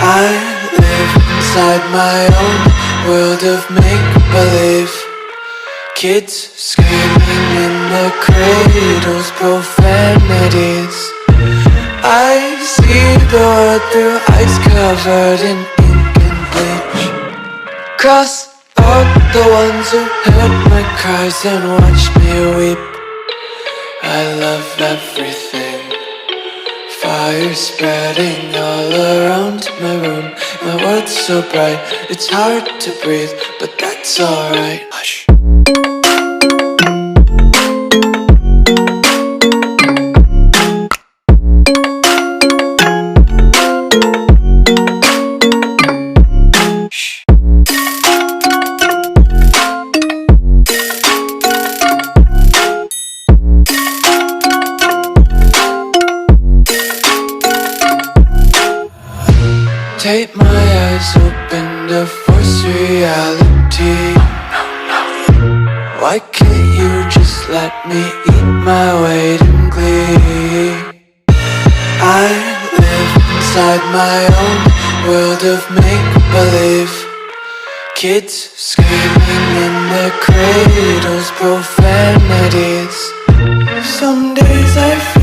I live inside my own world of make-believe. Kids screaming in their cradles, profanities. I see the world through eyes covered in ink and bleach. Cross out the ones who heard my cries and watched me weep. I love everything. Fire spreading all around my room. My world's so bright, it's hard to breathe, but that's alright. Hush. Tape my eyes open to force reality. Why can't you just let me eat my weight in glee? I live inside my own world of make-believe. Kids screaming in their cradles, profanities. Some days I feel